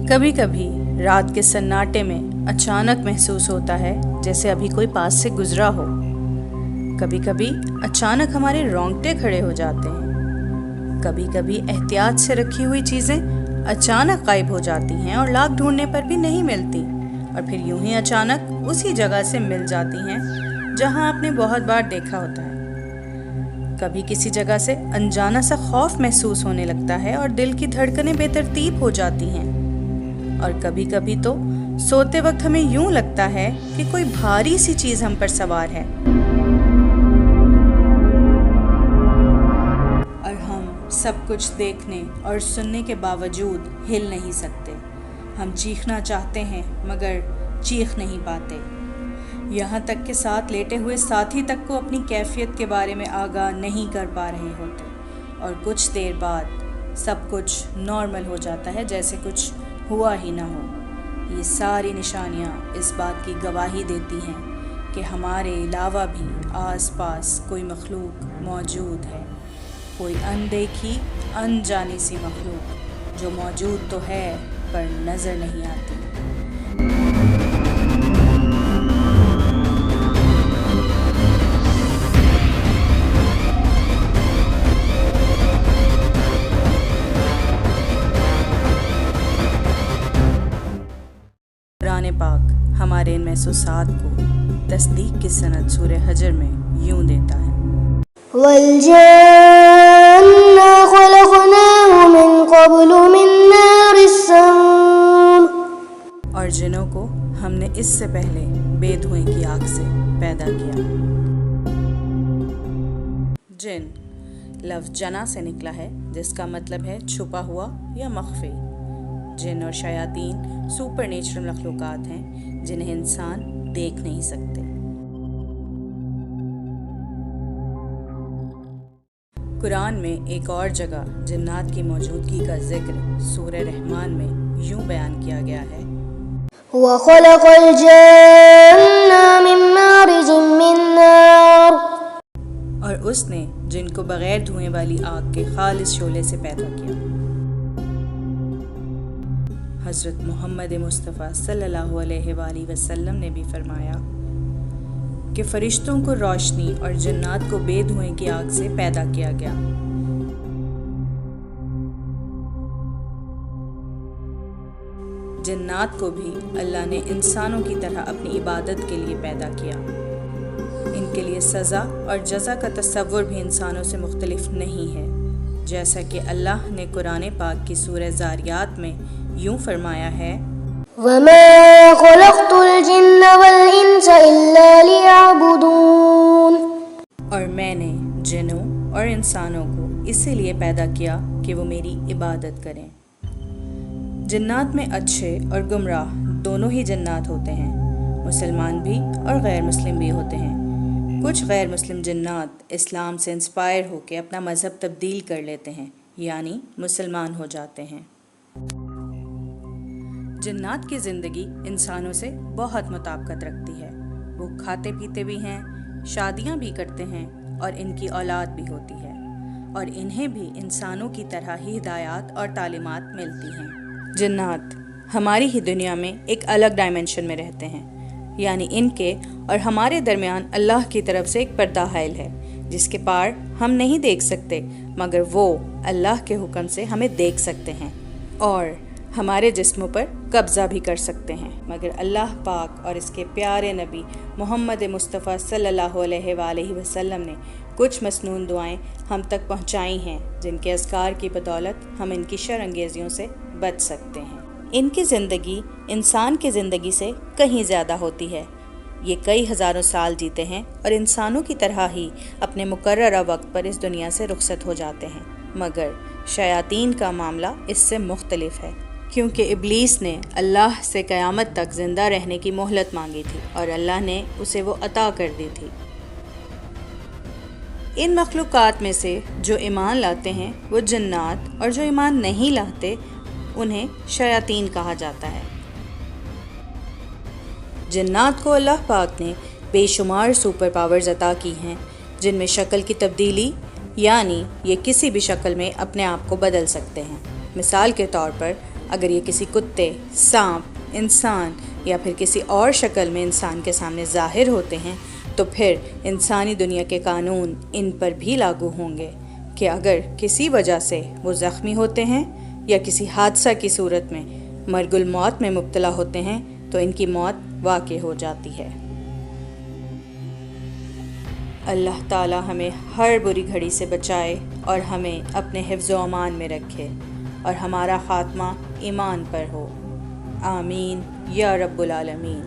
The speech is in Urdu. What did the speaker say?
کبھی کبھی رات کے سناٹے میں اچانک محسوس ہوتا ہے جیسے ابھی کوئی پاس سے گزرا ہو۔ کبھی کبھی اچانک ہمارے رونگٹے کھڑے ہو جاتے ہیں۔ کبھی کبھی احتیاط سے رکھی ہوئی چیزیں اچانک غائب ہو جاتی ہیں اور لاکھ ڈھونڈنے پر بھی نہیں ملتی، اور پھر یوں ہی اچانک اسی جگہ سے مل جاتی ہیں جہاں آپ نے بہت بار دیکھا ہوتا ہے۔ کبھی کسی جگہ سے انجانا سا خوف محسوس ہونے لگتا ہے اور دل کی دھڑکنیں بے ترتیب ہو جاتی ہیں، اور کبھی کبھی تو سوتے وقت ہمیں یوں لگتا ہے کہ کوئی بھاری سی چیز ہم پر سوار ہے اور ہم سب کچھ دیکھنے اور سننے کے باوجود ہل نہیں سکتے۔ ہم چیخنا چاہتے ہیں مگر چیخ نہیں پاتے، یہاں تک کہ ساتھ لیٹے ہوئے ساتھی تک کو اپنی کیفیت کے بارے میں آگاہ نہیں کر پا رہے ہوتے، اور کچھ دیر بعد سب کچھ نارمل ہو جاتا ہے جیسے کچھ ہوا ہی نہ ہو۔ یہ ساری نشانیاں اس بات کی گواہی دیتی ہیں کہ ہمارے علاوہ بھی آس پاس کوئی مخلوق موجود ہے، کوئی اندیکھی انجانی سی مخلوق جو موجود تو ہے پر نظر نہیں آتی۔ قرآن پاک ہمارے ان محسوسات کو تصدیق کی سند سورہ حجر میں یوں دیتا ہے: وَالْجَانَّ خَلَقْنَاهُ مِنْ قَبْلُ مِنْ نَارِ السَّمُومِ، اور جنوں کو ہم نے اس سے پہلے بے دھوئیں کی آگ سے پیدا کیا۔ جن لفظ جنا سے نکلا ہے، جس کا مطلب ہے چھپا ہوا یا مخفی۔ جن اور شیاطین سپر نیچرل مخلوقات ہیں جنہیں انسان دیکھ نہیں سکتے۔ قرآن میں ایک اور جگہ جنات کی موجودگی کا ذکر سورہ رحمان میں یوں بیان کیا گیا ہے: وَخَلَقَ الْجَانَّ مِن مَّارِجٍ مِّن نَّارٍ، اور اس نے جن کو بغیر دھوئیں والی آگ کے خالص شعلے سے پیدا کیا۔ حضرت محمد مصطفیٰ صلی اللہ علیہ وآلہ وسلم نے بھی فرمایا کہ فرشتوں کو روشنی اور جنات کو بے دھوئیں کی آگ سے پیدا کیا گیا۔ جنات کو بھی اللہ نے انسانوں کی طرح اپنی عبادت کے لیے پیدا کیا۔ ان کے لیے سزا اور جزا کا تصور بھی انسانوں سے مختلف نہیں ہے، جیسا کہ اللہ نے قرآن پاک کی سورہ ذاریات میں یوں فرمایا ہے: وَمَا خَلَقْتُ الْجِنَّ وَالْإِنسَ إِلَّا لِيَعْبُدُونِ، اور میں نے جنوں اور انسانوں کو اسی لیے پیدا کیا کہ وہ میری عبادت کریں۔ جنات میں اچھے اور گمراہ دونوں ہی جنات ہوتے ہیں، مسلمان بھی اور غیر مسلم بھی ہوتے ہیں۔ کچھ غیر مسلم جنات اسلام سے انسپائر ہو کے اپنا مذہب تبدیل کر لیتے ہیں، یعنی مسلمان ہو جاتے ہیں۔ جنات کی زندگی انسانوں سے بہت مطابقت رکھتی ہے۔ وہ کھاتے پیتے بھی ہیں، شادیاں بھی کرتے ہیں، اور ان کی اولاد بھی ہوتی ہے، اور انہیں بھی انسانوں کی طرح ہی ہدایات اور تعلیمات ملتی ہیں۔ جنات ہماری ہی دنیا میں ایک الگ ڈائمنشن میں رہتے ہیں، یعنی ان کے اور ہمارے درمیان اللہ کی طرف سے ایک پردہ حائل ہے جس کے پار ہم نہیں دیکھ سکتے، مگر وہ اللہ کے حکم سے ہمیں دیکھ سکتے ہیں اور ہمارے جسموں پر قبضہ بھی کر سکتے ہیں، مگر اللہ پاک اور اس کے پیارے نبی محمد مصطفیٰ صلی اللہ علیہ وآلہ وسلم نے کچھ مسنون دعائیں ہم تک پہنچائی ہیں جن کے اذکار کی بدولت ہم ان کی شر انگیزیوں سے بچ سکتے ہیں۔ ان کی زندگی انسان کی زندگی سے کہیں زیادہ ہوتی ہے۔ یہ کئی ہزاروں سال جیتے ہیں اور انسانوں کی طرح ہی اپنے مقررہ وقت پر اس دنیا سے رخصت ہو جاتے ہیں، مگر شیاطین کا معاملہ اس سے مختلف ہے، کیونکہ ابلیس نے اللہ سے قیامت تک زندہ رہنے کی مہلت مانگی تھی اور اللہ نے اسے وہ عطا کر دی تھی۔ ان مخلوقات میں سے جو ایمان لاتے ہیں وہ جنات، اور جو ایمان نہیں لاتے انہیں شیاطین کہا جاتا ہے۔ جنات کو اللہ پاک نے بے شمار سپر پاورز عطا کی ہیں، جن میں شکل کی تبدیلی، یعنی یہ کسی بھی شکل میں اپنے آپ کو بدل سکتے ہیں۔ مثال کے طور پر اگر یہ کسی کتے، سانپ، انسان یا پھر کسی اور شکل میں انسان کے سامنے ظاہر ہوتے ہیں تو پھر انسانی دنیا کے قانون ان پر بھی لاگو ہوں گے کہ اگر کسی وجہ سے وہ زخمی ہوتے ہیں یا کسی حادثہ کی صورت میں مرگ الموت میں مبتلا ہوتے ہیں تو ان کی موت واقع ہو جاتی ہے۔ اللہ تعالی ہمیں ہر بری گھڑی سے بچائے اور ہمیں اپنے حفظ و امان میں رکھے اور ہمارا خاتمہ ایمان پر ہو، آمین یا رب العالمین۔